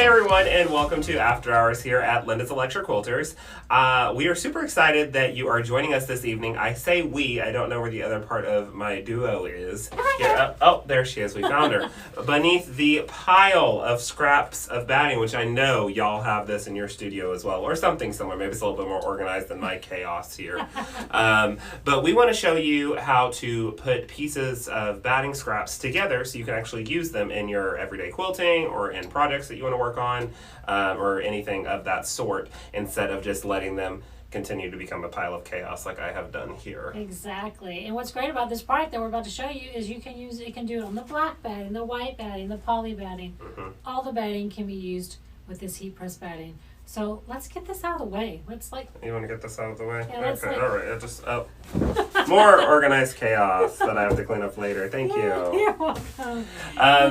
Hey everyone, and welcome to After Hours here at Linda's Electric Quilters. We are super excited that you are joining us this evening. I say we, I don't know where the other part of my duo is. Here, oh, there she is, we found her. Beneath the pile of scraps of batting, which I know y'all have this in your studio as well, or something similar. Maybe it's a little bit more organized than my chaos here. But we want to show you how to put pieces of batting scraps together so you can actually use them in your everyday quilting or in projects that you want to work on, or anything of that sort, instead of just letting them continue to become a pile of chaos like I have done here. Exactly. And what's great about this product that we're about to show you is you can use it can do it on the black batting, the white batting, the poly batting. All the batting can be used with this heat press batting. So let's get this out of the way. Let's You want to get this out of the way? Yeah, okay, all right. More organized chaos that I have to clean up later. Thank you. You're welcome.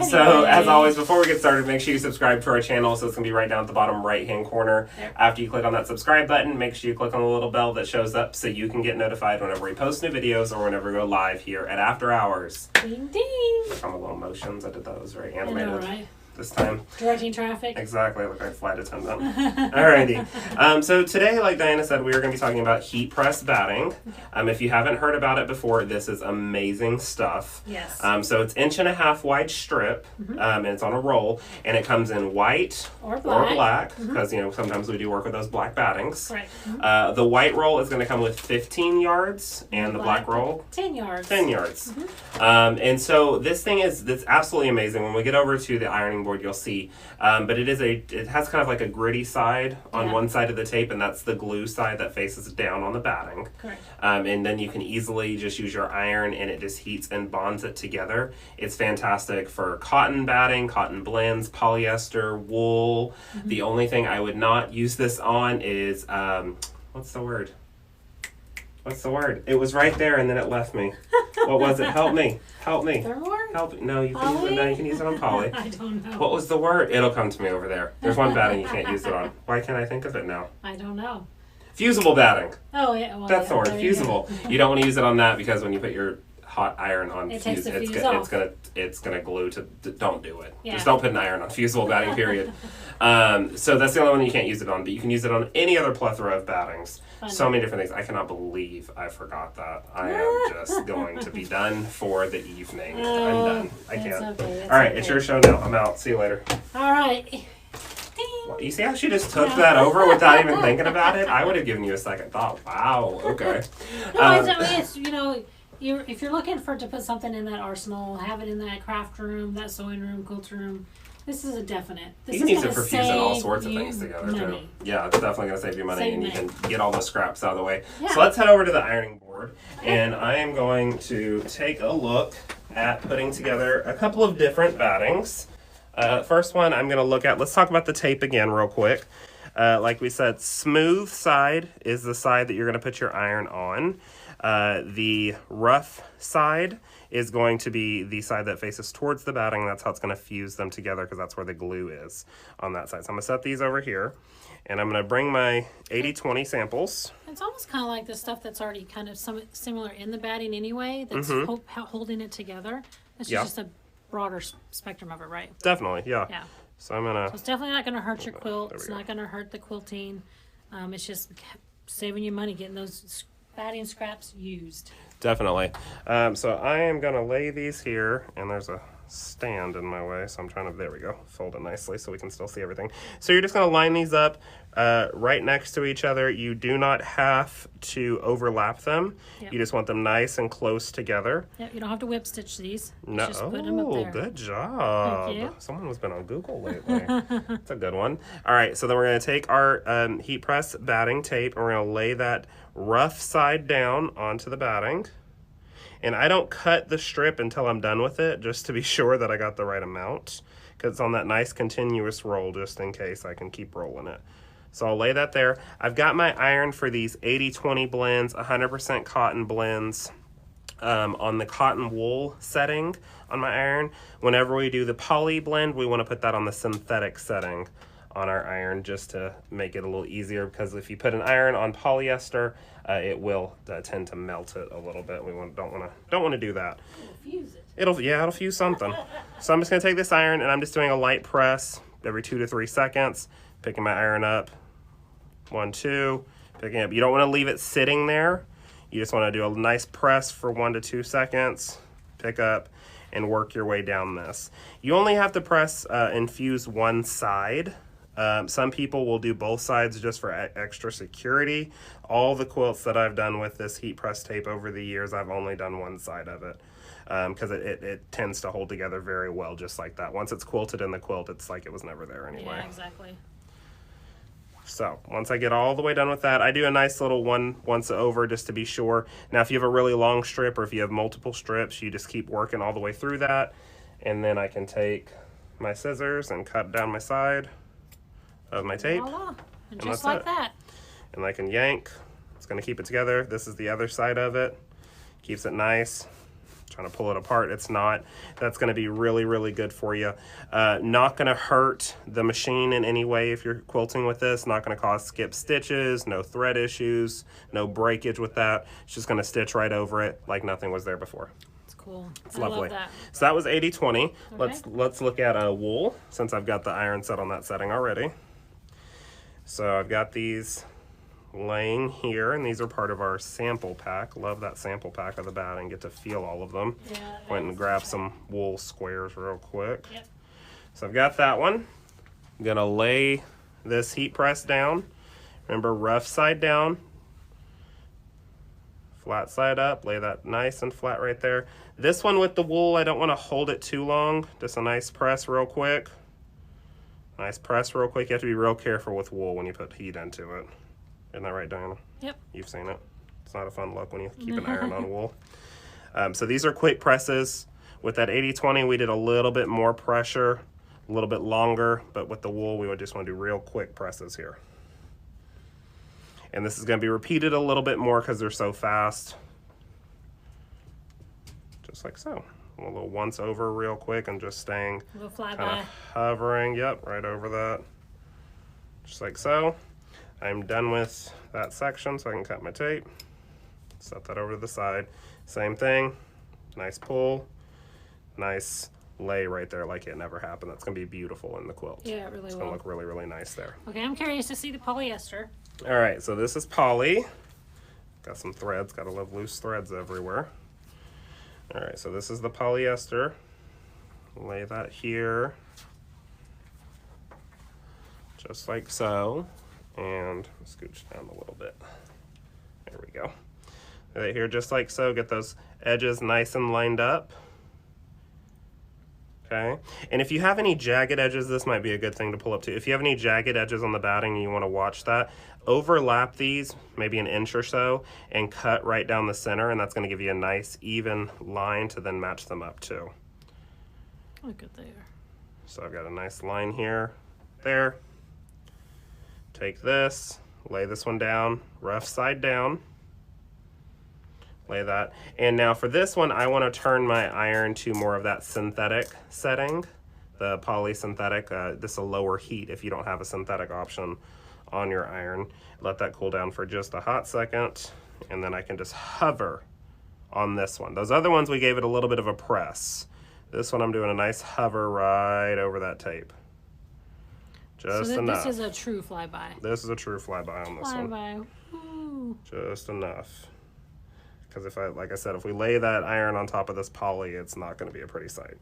So as always, before we get started, make sure you subscribe to our channel. So it's going to be right down at the bottom right-hand corner. There. After you click on that subscribe button, make sure you click on the little bell that shows up so you can get notified whenever we post new videos or whenever we go live here at After Hours. Ding ding. Look on the little motions. I did those very animated. I know, right? This time. Directing traffic. Exactly, look like flight attendant. Alrighty. So today, like Diana said, we are going to be talking about heat press batting. If you haven't heard about it before, this is amazing stuff. Yes. So it's 1.5 inch wide strip, and it's on a roll, and it comes in white or black, because sometimes we do work with those black battings. Right. The white roll is going to come with 15 yards, and the black roll 10 yards. 10 yards. And so this thing it's absolutely amazing. When we get over to the ironing board, you'll see, but it has kind of like a gritty side on one side of the tape, and that's the glue side that faces down on the batting. Correct. And then you can easily just use your iron, and it just heats and bonds it together. It's fantastic for cotton batting, cotton blends, polyester, wool. The only thing I would not use this on is what's the word? It was right there and then it left me. What was it? Help me. Thermoir? Help. No, you can use it on poly. I don't know. What was the word? It'll come to me over there. There's one batting you can't use it on. Why can't I think of it now? I don't know. Fusible batting. Oh, yeah. Well, That's the word. Fusible. You don't want to use it on that because when you put your hot iron on fuse, it's gonna glue to. Don't do it. Yeah. Just don't put an iron on fusible batting. Period. So that's the only one you can't use it on, but you can use it on any other plethora of battings. So many different things. I cannot believe I forgot that. I am just going to be done for the evening. I'm done. I can't. Okay, all right, it's your show now. I'm out. See you later. All right. Well, you see how she just took that over without even thinking about it? I would have given you a second thought. Wow. Okay. It's if you're looking to put something in that arsenal, have it in that craft room, that sewing room, quilt room. This is a definite. You can use it for fusing all sorts of things together too. Yeah, it's definitely going to save you money, and you can get all the scraps out of the way. Yeah. So let's head over to the ironing board, and I am going to take a look at putting together a couple of different battings. First one I'm going to look at, let's talk about the tape again real quick. Like we said, smooth side is the side that you're going to put your iron on. The rough side is going to be the side that faces towards the batting. That's how it's going to fuse them together because that's where the glue is on that side. So I'm going to set these over here, and I'm going to bring my 80-20 samples. It's almost kind of like the stuff that's already kind of similar in the batting anyway, that's holding it together. It's just a broader spectrum of it, right? Definitely, yeah. So I'm going to... So it's definitely not going to hurt your quilt. It's not going to hurt the quilting. It's just saving you money getting those batting scraps used. Definitely. So I am going to lay these here, and there's a stand in my way, so I'm trying to, there we go, fold it nicely so we can still see everything. So you're just going to line these up right next to each other. You do not have to overlap them. You just want them nice and close together. You don't have to whip stitch these. No. Just put them up there. Good job. Thank you. Someone has been on Google lately. That's a good one. All right, so then we're going to take our heat press batting tape, and we're going to lay that rough side down onto the batting. And I don't cut the strip until I'm done with it, just to be sure that I got the right amount, because it's on that nice continuous roll, just in case I can keep rolling it. So I'll lay that there. I've got my iron for these 80-20 blends, 100% cotton blends. On the cotton wool setting on my iron. Whenever we do the poly blend, we want to put that on the synthetic setting on our iron, just to make it a little easier, because if you put an iron on polyester, it will tend to melt it a little bit. We don't want to do that. It'll fuse it. It'll fuse something. So I'm just going to take this iron, and I'm just doing a light press, every 2 to 3 seconds, picking my iron up, 1, 2, picking up. You don't want to leave it sitting there. You just want to do a nice press for 1 to 2 seconds, pick up, and work your way down this. You only have to press and fuse one side. Some people will do both sides just for extra security. All the quilts that I've done with this heat press tape over the years, I've only done one side of it because it tends to hold together very well just like that. Once it's quilted in the quilt, it's like it was never there anyway. Yeah, exactly. So once I get all the way done with that, I do a nice little one once over just to be sure. Now, if you have a really long strip or if you have multiple strips, you just keep working all the way through that. And then I can take my scissors and cut down my side of my tape. Voila. And just like that. And I can yank. It's going to keep it together. This is the other side of it. Keeps it nice. Trying to pull it apart, it's not. That's going to be really, really good for you. Not going to hurt the machine in any way if you're quilting with this. Not going to cause skip stitches, no thread issues, no breakage with that. It's just going to stitch right over it like nothing was there before. It's cool. It's lovely. Love that. So that was 80-20. Okay. Let's look at wool, since I've got the iron set on that setting already. So I've got these laying here, and these are part of our sample pack. Love that sample pack of the batting. Get to feel all of them. Yeah, went and grabbed some wool squares real quick. Yep. So I've got that one. I'm gonna lay this heat press down. Remember, rough side down, flat side up. Lay that nice and flat right there. This one with the wool, I don't want to hold it too long. Just a nice press real quick. Nice press real quick. You have to be real careful with wool when you put heat into it. Isn't that right, Diana? Yep. You've seen it. It's not a fun look when you keep an iron on wool. So these are quick presses. With that 80-20, we did a little bit more pressure, a little bit longer, but with the wool, we would just want to do real quick presses here. And this is going to be repeated a little bit more because they're so fast. Just like so. A little once over real quick and just staying kind of hovering. Yep, right over that. Just like so. I'm done with that section, so I can cut my tape. Set that over to the side. Same thing. Nice pull. Nice lay right there like it never happened. That's going to be beautiful in the quilt. Yeah, it really will. It's going to look really, really nice there. Okay, I'm curious to see the polyester. All right, so this is poly. Got some threads. Got to love loose threads everywhere. All right, so this is the polyester. Lay that here. Just like so. And scooch down a little bit. There we go. Lay it here just like so. Get those edges nice and lined up. Okay. And if you have any jagged edges, this might be a good thing to pull up to. If you have any jagged edges on the batting and you want to watch that, overlap these maybe an inch or so and cut right down the center, and that's going to give you a nice even line to then match them up too. Look at there. So I've got a nice line here, there. Take this, lay this one down, rough side down. Lay that. And now for this one, I want to turn my iron to more of that synthetic setting, the polysynthetic. This is a lower heat if you don't have a synthetic option on your iron. Let that cool down for just a hot second, and then I can just hover on this one. Those other ones, we gave it a little bit of a press. This one, I'm doing a nice hover right over that tape. Just enough. This is a true flyby. This is a true flyby on this one. Flyby. Woo. Just enough. Because if like I said, if we lay that iron on top of this poly, it's not going to be a pretty sight.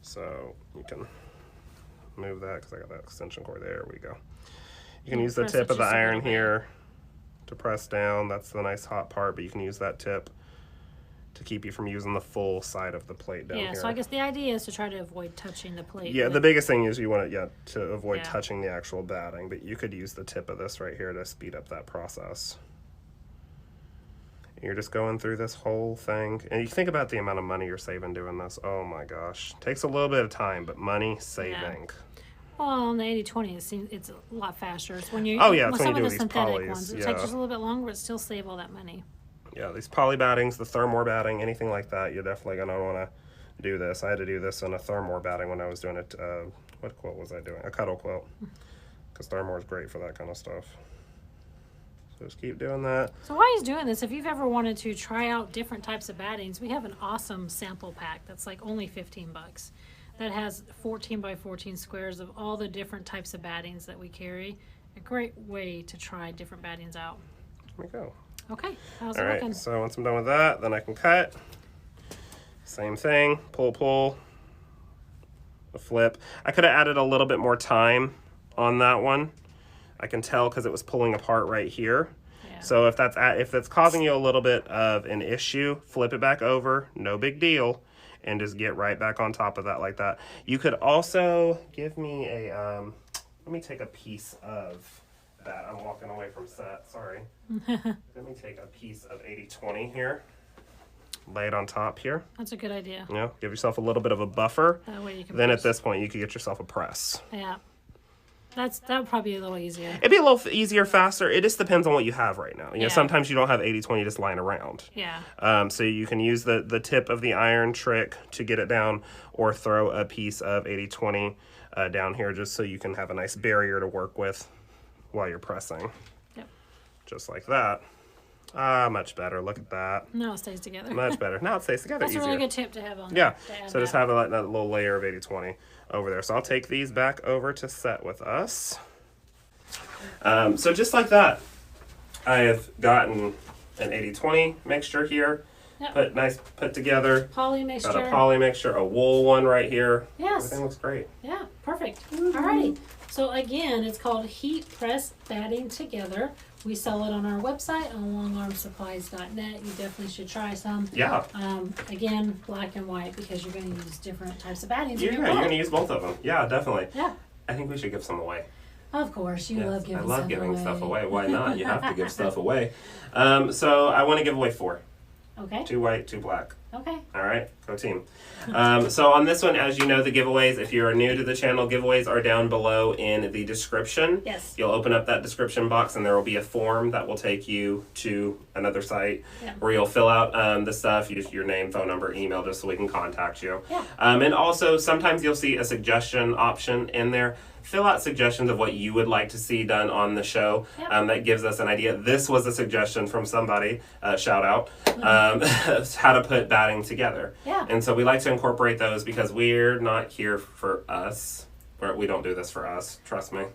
So you can move that because I got that extension cord. There we go. You can use the tip of the iron here to press down. That's the nice hot part, but you can use that tip to keep you from using the full side of the plate down here. Yeah, so I guess the idea is to try to avoid touching the plate. Yeah, the biggest thing is you want it to avoid touching the actual batting, but you could use the tip of this right here to speed up that process. You're just going through this whole thing, and you think about the amount of money you're saving doing this. Oh my gosh. Takes a little bit of time, but money saving. Yeah. Well, on the 80-20, it's a lot faster. It's when you some of the synthetic polys, ones, it takes just a little bit longer, but still save all that money. Yeah, these poly battings, the Thermore batting, anything like that, you're definitely going to want to do this. I had to do this in a Thermore batting when I was doing it. What quilt was I doing? A cuddle quilt. Because Thermore is great for that kind of stuff. So just keep doing that. So while he's doing this, if you've ever wanted to try out different types of battings, we have an awesome sample pack that's like only $15. that has 14 by 14 squares of all the different types of battings that we carry. A great way to try different battings out. There we go. Okay, how's All it right, looking? so once I'm done with that, then I can cut. Same thing, pull, flip. I could have added a little bit more time on that one. I can tell because it was pulling apart right here. Yeah. So if that's causing you a little bit of an issue, flip it back over, no big deal, and just get right back on top of that like that. You could also give me a, let me take a piece of that. I'm walking away from set, sorry. Let me take a piece of 80/20 here. Lay it on top here. That's a good idea. You know, give yourself a little bit of a buffer. That way you can Then press. at this point, you could get yourself a press. Yeah. That would probably be a little easier. It'd be a little easier, faster. It just depends on what you have right now. You know, Yeah. sometimes you don't have 80/20 just lying around. Yeah. So you can use the tip of the iron trick to get it down, or throw a piece of 80/20 down here just so you can have a nice barrier to work with while you're pressing. Yep. Just like that. Ah, much better. Look at that. Now it stays together. Much better. Now it stays together That's easier. a really good tip to have on. Yeah, to add so just that. have that little layer of 80/20 over there. So I'll take these back over to set with us. So just like that, I have gotten an 80/20 mixture here. Yep. Put together. Poly mixture. Got a poly mixture, a wool one right here. Yes. Everything looks great. Yeah, perfect. Alrighty. So again, it's called Heat Press Batting Together. We sell it on our website on longarmsupplies.net. You definitely should try some. Yeah. Again, black and white because you're going to use different types of battings. Yeah, in your you're book. going to use both of them. Yeah, definitely. Yeah, I think we should give some away. of course. You love giving I love stuff giving away. stuff away. Why not? You have to give stuff away. So I want to give away 4. Okay. 2 white, 2 black. Okay. All right, go team. So on this one, as you know, the giveaways, if you're new to the channel, giveaways are down below in the description. Yes. You'll open up that description box and there will be a form that will take you to another site Yeah. where you'll fill out the stuff, use your name, phone number, email, just so we can contact you. Yeah. And also, sometimes you'll see a suggestion option in there. Fill out suggestions of what you would like to see done on the show. Yep. That gives us an idea. This was a suggestion from somebody, shout out, how to put batting together. Yeah. And so we like to incorporate those because we're not here for us. We don't do this for us, trust me.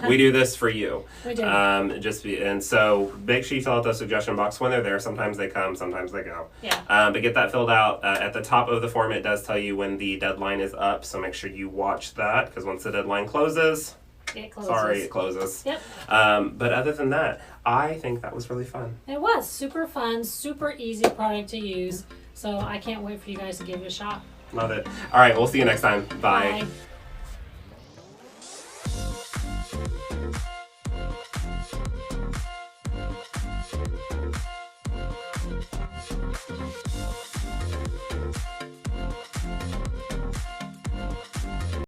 We do this for you. We do. And so make sure you fill out the suggestion box when they're there. Sometimes they come, sometimes they go. Yeah. But get that filled out. At the top of the form, it does tell you when the deadline is up. So make sure you watch that because once the deadline closes, It closes. sorry, it closes. Yep. But other than that, I think that was really fun. It was super fun, super easy product to use. So I can't wait for you guys to give it a shot. Love it. All right, we'll see you next time. Bye. Bye.